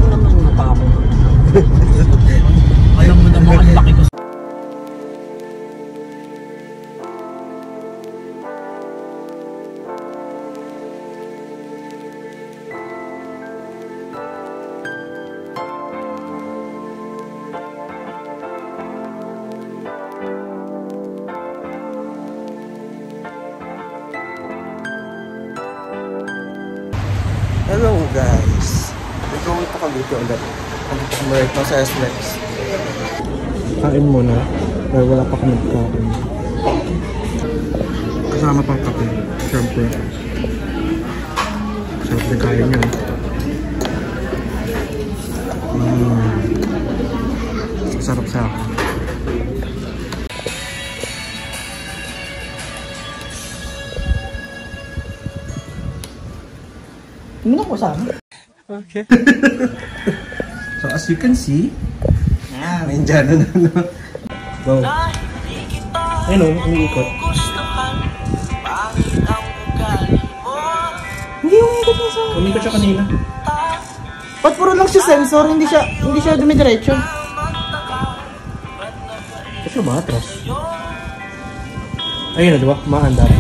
naman matapang. Alam mo naman ang laki ko. Hello guys! Nagawin pa kami ito ulit. Mag-merk na sa SLEX. Kain muna. Dahil wala pa kami kain. Kasama pang kape. Siyempre. Siyempre kain nyo. Sarap sa akin. Muna ko sama. Okay. So as you can see, may Indiana na no. Go. Ayun o, umiikot. Hindi umiikot na sa... Umiikot siya kanina. Ba't puro lang siya sensor? Hindi siya dumidiretso. Kasi umatras. Ayun na diba? Maandar.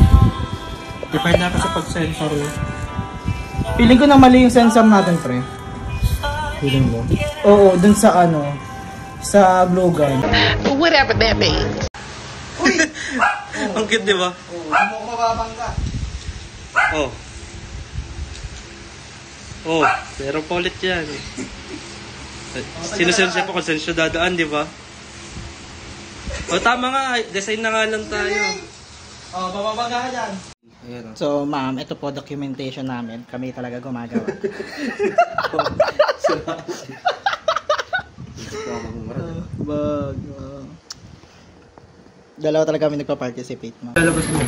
Depende na kasi pag-sensor yun. Feeling ko na mali yung sensor natin, pre. Feeling mo? Oo, dun sa ano, sa blue gun. Whatever that means. Uy! Ang cute, di ba? Oo, mo ko mababangga. Oh. Oh, pero pa ulit yan. Sinusunod pa kung saan siya dadaan, di ba? O tama nga, design na nga lang tayo. Oh, bababangga ka dyan. Ayan, oh. So, ma'am, ito po documentation namin. Kami talaga gumagawa. Dalawa talaga kami nagpa-participate, ma'am. Lalabas mo.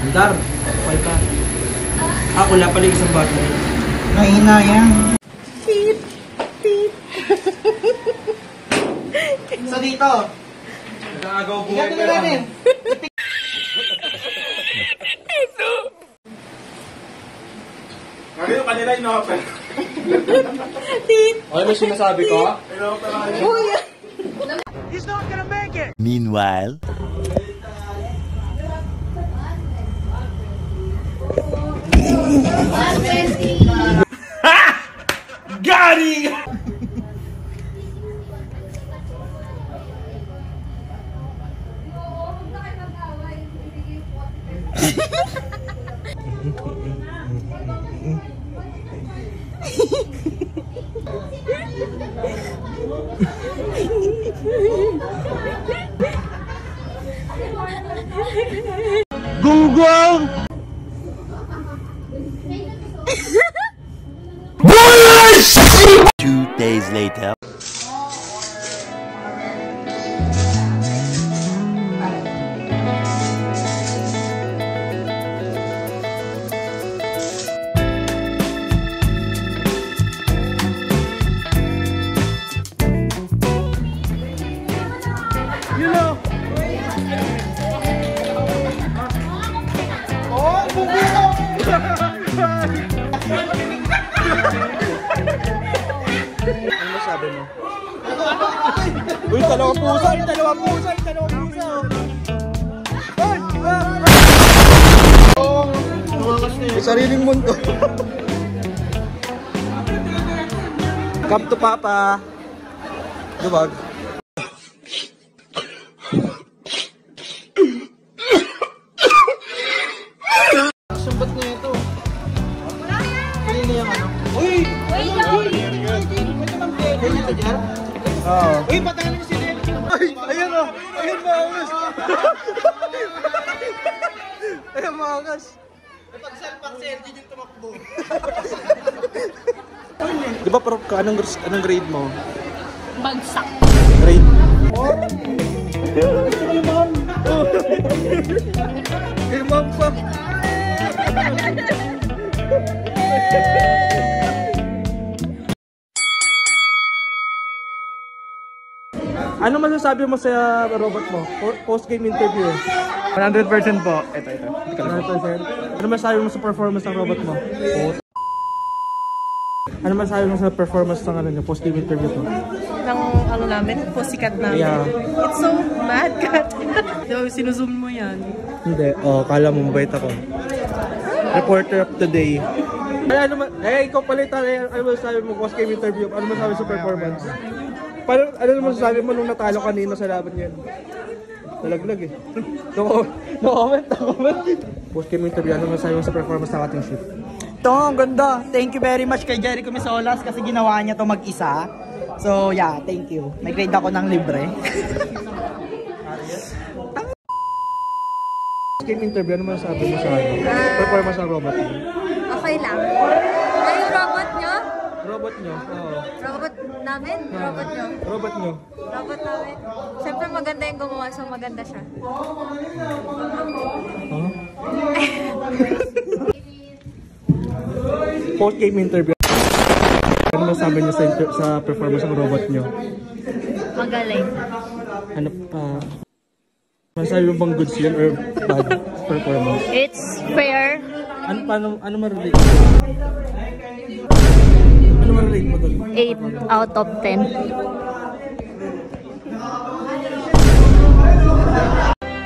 Andar, okay ka. Ah, wala pala yung isang battery. Mahina yan. Beep, beep. So, dito. Nag-aagaw buhay Ikat na natin. Ano yung kanila ino-open? Ano ba sinasabi ko? He's not gonna make it! Meanwhile, Got it! Gunggong! 2 days later. You know! Oh, bubuo! Ano masabi mo? Uy, dalawang pusa! Dalawang pusa! Dalawang pusa! Ay! Oh! May sariling mundo! Come to Papa! Dubag! Sumbat niya ito. Ano yung ano? Uy! Pwede ito dyan? Oo. Uy, patayin niyo si Del. Ay! Ayan o! Ayan mga angas! Ayan mga angas! Pag-selfang si LG din tumakbo. Di ba prof ka? Anong grade mo? Bagsak. Grade? Kay ma'am pa! Ano masasabi masabi mo sa robot mo? Post-game interview. 100% po. Ito. 100%. Ano masabi mo sa performance ng robot mo? Ano masabi mo sa performance ng ano niyo, post-game interview to? Ng ano namin, Pussycat namin. Yeah. It's so mad, cat. Sinuzoom mo yan. Hindi. Kala mo mabait ako. Reporter of the day. Ikaw pala tayo. Ano masasabi mo post-game interview? Ano masasabi sa performance? Ano masasabi mo nung natalo kanina sa laban niyan? Nalaglag eh. No comment. Post-game interview, ano masasabi mo sa performance ng ating shoot? Ito, ang ganda. Thank you very much kay Jericho Misolas kasi ginawa niya to mag-isa. So, yeah, thank you. May grade ako ng libre. Game interview, ano masasabi mo sa performance ng robot mo? Okay lang. Ay, yung robot nyo? Robot nyo? Oo. Robot namin? Robot nyo? Robot nyo? Robot namin? Siyempre maganda yung gumawa, so maganda siya. Huh? Post-game interview. Ano masasabi niyo sa performance ng robot nyo? Magaling. Ano pa? Masasabi mo bang goods yun or bad performance? It's fair. Ano ma-relate? Ano ma-relate mo doon? 8 out of 10.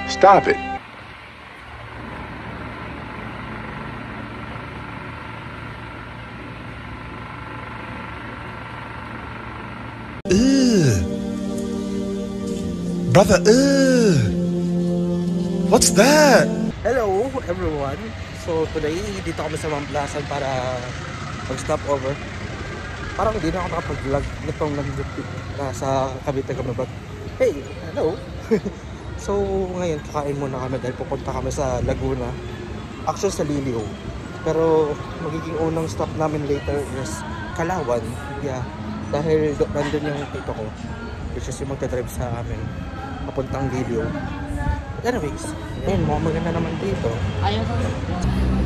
Stop it. Brother, what's that? Hello everyone! So today, dito kami sa Mamplasan para mag-stop over. Parang hindi na ako nakapag-vlog nitong nasa Cavite kami, but hey, hello! So ngayon kakain muna kami dahil pupunta kami sa Laguna. Actually sa Liliw. Pero magiging unang stop namin later is Kalawan. Yeah, dahil nandun yung tito ko, which is yung magdadrive sa amin papuntang Liliw. Anyways, ayun, mukhang maganda naman dito.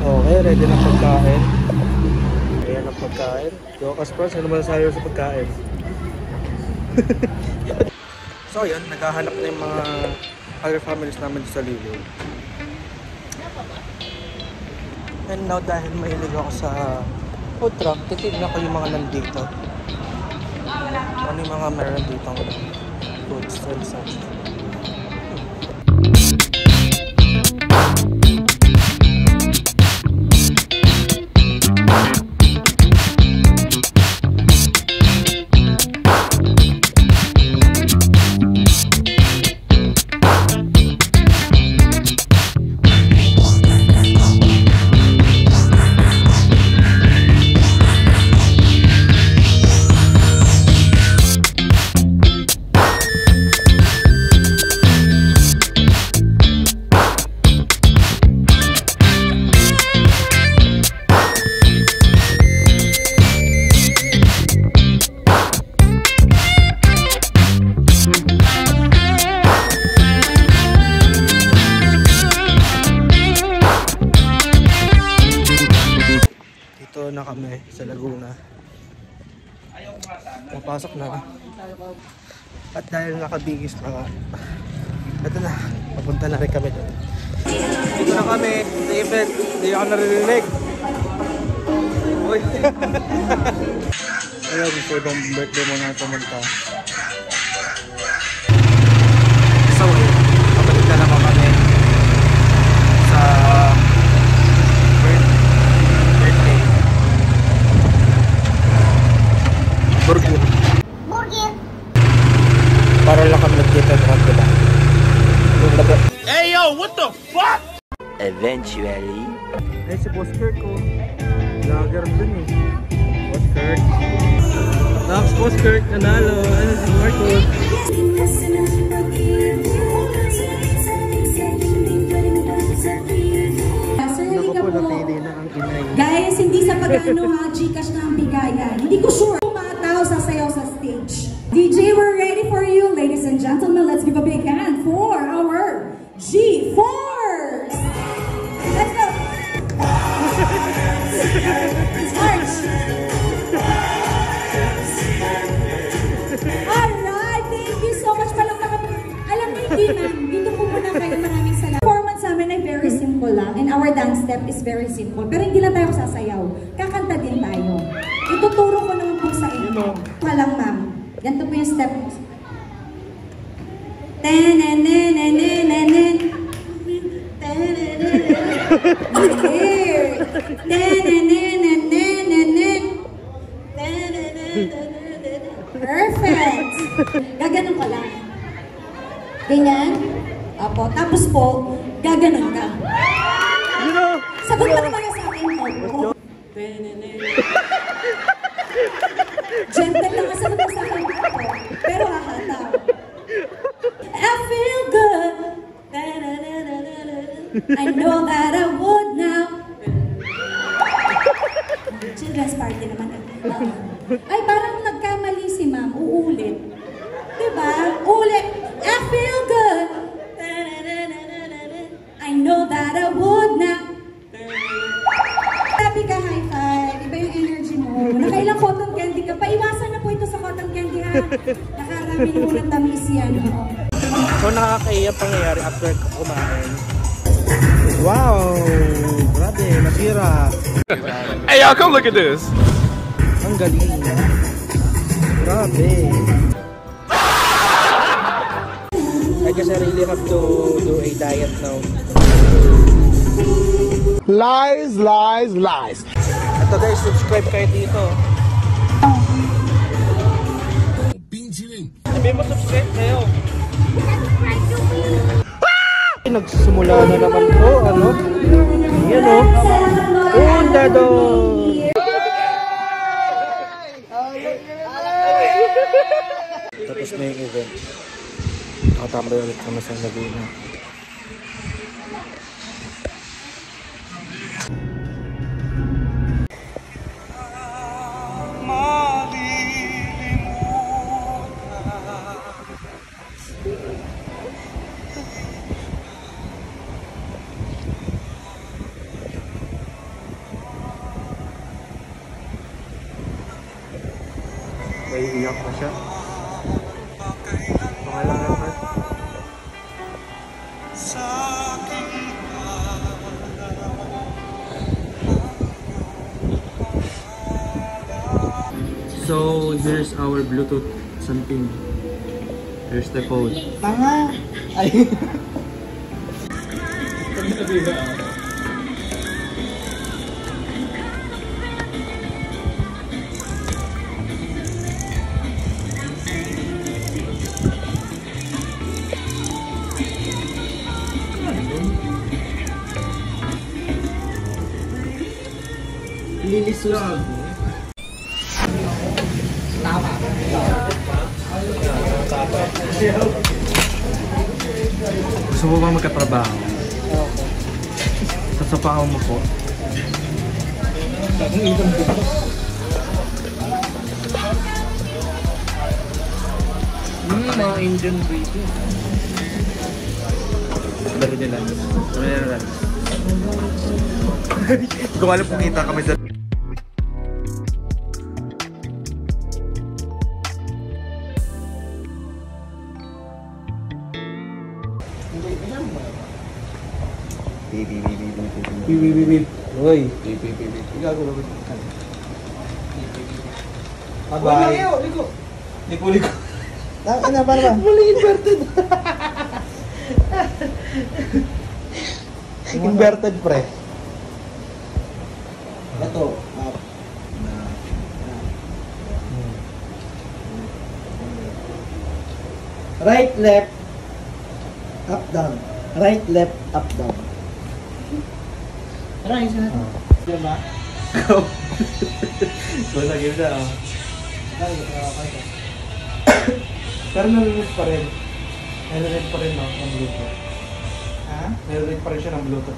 Okay, ready na pagkain. Ayan ang pagkain. Yo, Kaspers, ano naman sa'yo sa pagkain? So yun, naghahanap na yung mga other families namin sa Liliw. And now, dahil mahilig ako sa food truck, titignan ko yung mga nandito. Ano yung mga meron dito ang foods and such. Na kami sa Laguna. Napasok na. At dahil nakabigis na, ito na, papunta na rin kami doon. Dito na kami sa event. Hindi ako naririnig. Uy. Ayun, so ibang birthday mo na pumunta. So, kapatid na naman kami sa burger. Para lang kami nag-date sa diba? Hey yo, what the fuck? Eventually. Eh, si Boss Kirk ko. Vlogger dun eh. Boss Kirk. Tapos Boss Kirk, nanalo. Ano si Marcos? Naku po, napili na ang inay. Guys, hindi sa pag-ano ha, Gcash na ang bigayan. Hindi ko sure. Umataw sa sayaw sa stage. DJ, we're ready for you. Ladies and gentlemen, let's give a big hand for our G-Force! Let's go! March! Alright, thank you so much. Palakpakan po Uy, ma'am, dito po muna kayo. Maraming salamat. Performance namin ay very simple lang. And our dance step is very simple. Pero hindi lang tayo sasayaw. Kakanta din tayo. Ituturo ko naman po sa inyo. Walang, ma'am. Ganito po yung step. Tenenenenenenen. Perfect! Gaganon ka lang. Ganyan. Apo. Tapos po, gaganon ka. Sagot mo naman sa akin. Gentle lang ang sagot mo sa akin. Pero hahataw. I feel good. I know that I would now. Children's party naman. Ay, parang nagkamali si ma'am. Uulit. Diba? Ulit. I feel good. I know that I would now. Sabi ka, high five. Iba yung energy mo. Nakailang cotton candy ka. Paiwasan na po ito sa cotton candy, ha? Nakarami mo ng tamis yan. So nakakaiya pangyayari after kumain. Wow! Grabe, nasira. Hey, y'all, come look at this. Ang galing. Grabe. I guess I really have to do a diet now. Lies, lies, lies. Ito guys, subscribe kayo dito. Sabi mo subscribe kayo. Nagsimula na naman po, ano? Yan o. Undado! Tapos na yung event. Nakatambay ulit kami sa Laguna. Naiiyak na siya. Pangalan na naman. So, here's our Bluetooth something. Here's the phone. Tanga! Ay! Lilisus. Gusto mo ba magkatrabaho? Sasapahan mo po. Mga Indian breed. Dali nila. Dali nila. Hindi ko alam kung kita kami sa... Bip. Uy. Bip. Igago. Bye-bye. Liko. Ano ba? Mali inverted. Inverted pre. Ito. Up. Right, left. Up, down. Right, left, up, down. Right, diba? Go. So, nag-give na oh. Pero narinig pa rin. Narinig pa rin no, ang Bluetooth. Ha? Narinig pa rin siya ng Bluetooth.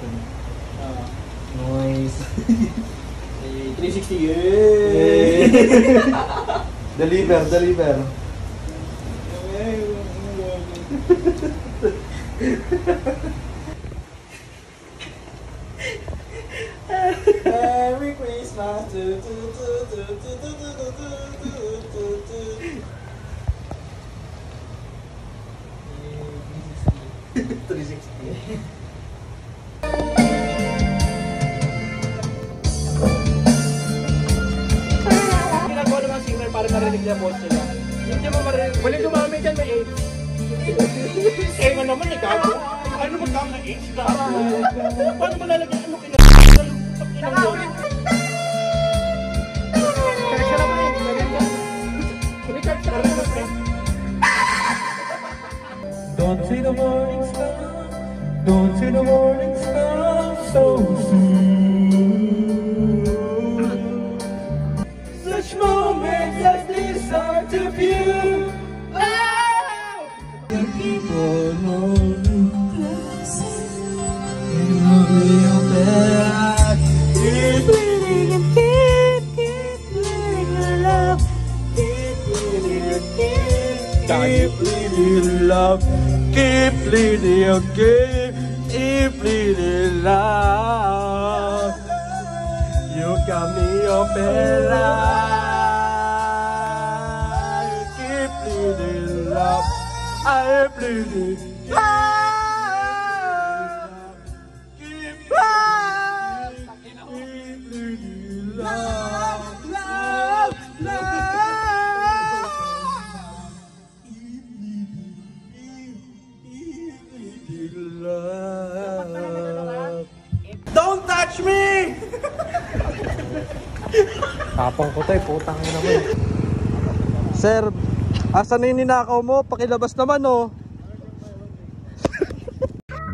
Noise. 360. Yay! Deliver. Merry Christmas. Ginagawa naman singer para marinig niya boss nila. Hindi mo marinig. Walang dumami dyan, may AIDS. Eh nga naman, gago. Ano ba tama na AIDS? Gago. Paano mo lalagyan? Ano kinagawa? Siya naman eh. Don't see the morning star. Don't see the morning star so soon. Such moments as these are to view. People know your back. Keep bleeding and keep bleeding your love. Keep bleeding and keep bleeding love. Keep bleeding, keep bleeding love. You got me open line. Keep bleeding love. I bleeding love. Keep bleeding love. Love, love. Don't touch me! Tapang ko tayo, putang ina naman. Sir, asan na yung ninakaw mo? Pakilabas naman oh.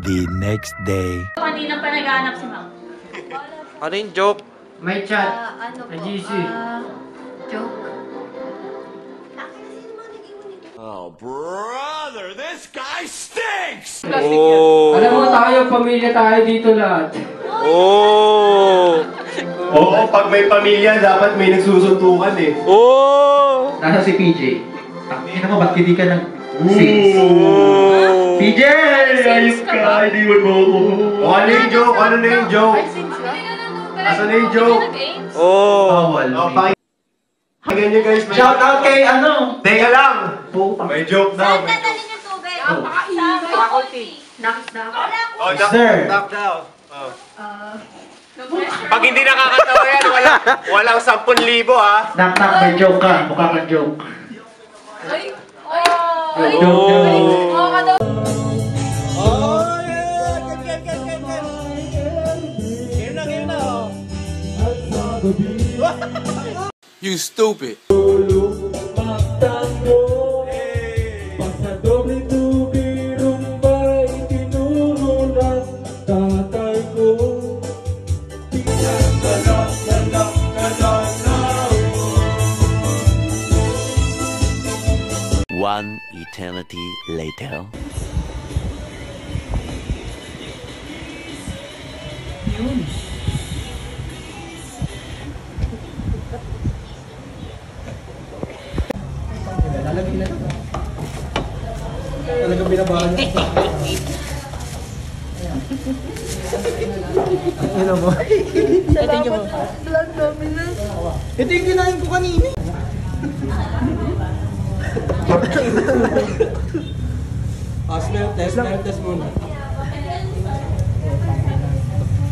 The next day. Kanina pa nag-aanap si Ma'am. Ano yung joke? May chat. Ano po? GC. Joke. Oh, brother, this guy stinks! Oh. Alam mo tayo, pamilya tayo dito lahat. Oh. Oo, pag may pamilya, dapat may nagsusuntukan eh. Oh. Nasa si PJ. Tangina mo, ba't hindi ka ng sales? PJ! Ayos ka, hindi mo ako. O ano yung joke? Ano na yung joke? Asan na yung joke? Oh. Bawal. O, pakinggan nyo guys. Shout out kay ano? Teka lang! May joke daw. Saan dadalhin yung tubig? Knock. Oh, Sir. knock daw. Oh. Pag hindi nakakatawa yan, walang 10,000 ha. Knock, may joke ka. Mukha kang joke. Joke. Oh, yeah! Game na oh. You stupid. One eternity later. Talagang binabahan niya. Ano mo? Thank you po. Ito yung kinain ko kanina. Smell test muna.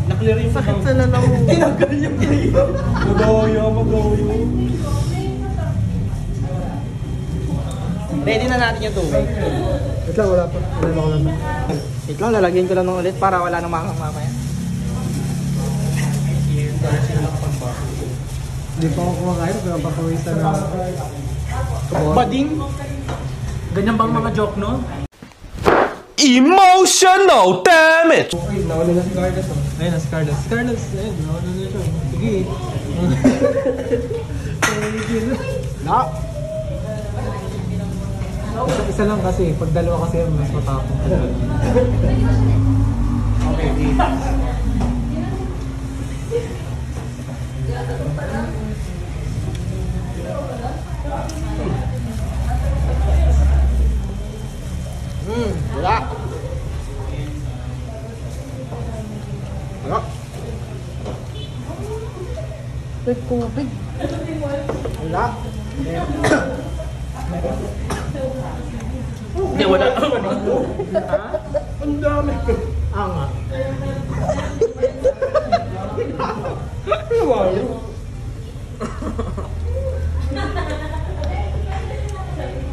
Na-clear yung sakit sa lalaw. Tinanggal yung clear. Magayo. Ready na natin yung tubig. Wait lang, wala pa. Wait lang, lalagyan ko lang ng ulit para wala nang makakang mamaya. Hindi pa ako kumakain, pinapakawisan na. Bading? Ganyan bang mga joke, no? Emotional damage! Okay, nawala na si Carlos. Ayun na si Carlos. Si Carlos, ayun, nawala na siya. Sige. Na! Isa lang kasi, pag dalawa kasi mas matapang. Okay, Wala. Wala. Tubig. Wala. Hindi, wala. Ang dami. Anga. Ano ba yun?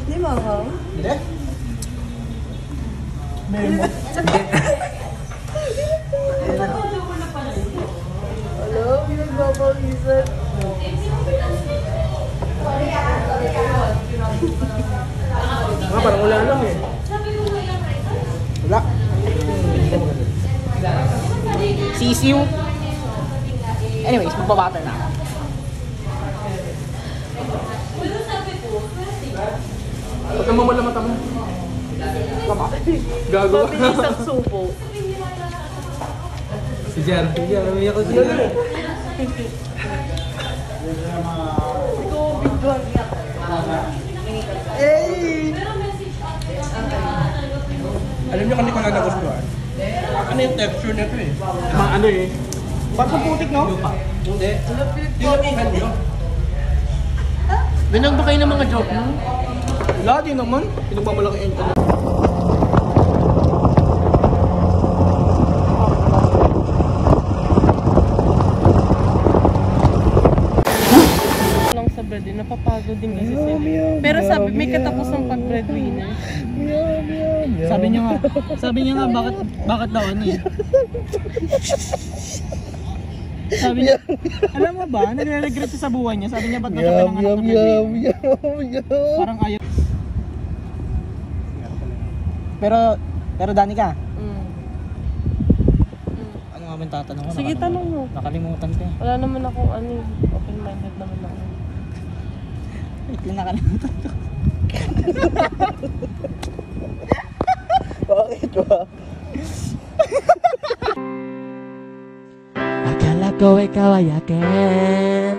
Hindi mo ako. Hindi? Memo. Hello, yung bubble reason. Parang wala lang eh. Wala. Sisiw. Anyways, magbabatter na ako. Ba't naman wala mata mo? Gago. Mabilis ang subo. Si Jer. Umiyak ko siya. Alam niyo kung hindi ko lang nagustuhan? Ano yung texture nito eh? Ano eh? Parang putik, no? Hindi. Tinapihan niyo. Ganyan ba kayo ng mga joke mo? Wala, di naman. Pinagmamalaki yung internet. Lang sa bread, napapagod din kasi sila. Pero sabi, may katapusang pag-breadwinner. Sabi niya nga, bakit daw ano eh. Sabi niya, alam mo ba, nagre-regret siya sa buhay niya. Sabi niya, ba't daw siya pinanganak ng breadwinner? Parang ayaw. Pero Danica, ano nga ba yung tatanong ko? Sige, tanong mo. Nakalimutan ko eh. Wala naman akong ano, open-minded naman ako. Wait, nakalimutan ko. Bakit ba? Akala ko ikaw ay akin,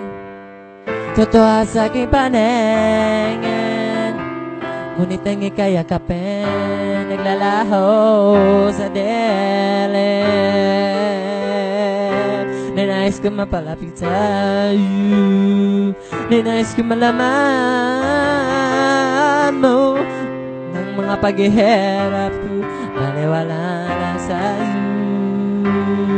totoo sa aking paningin, ngunit ang ika'y yakapin, naglalaho sa dilim. Ninais ko mapalapit sa'yo, ninais ko malaman mo ng mga paghihirap ko, maniwala na sa'yo.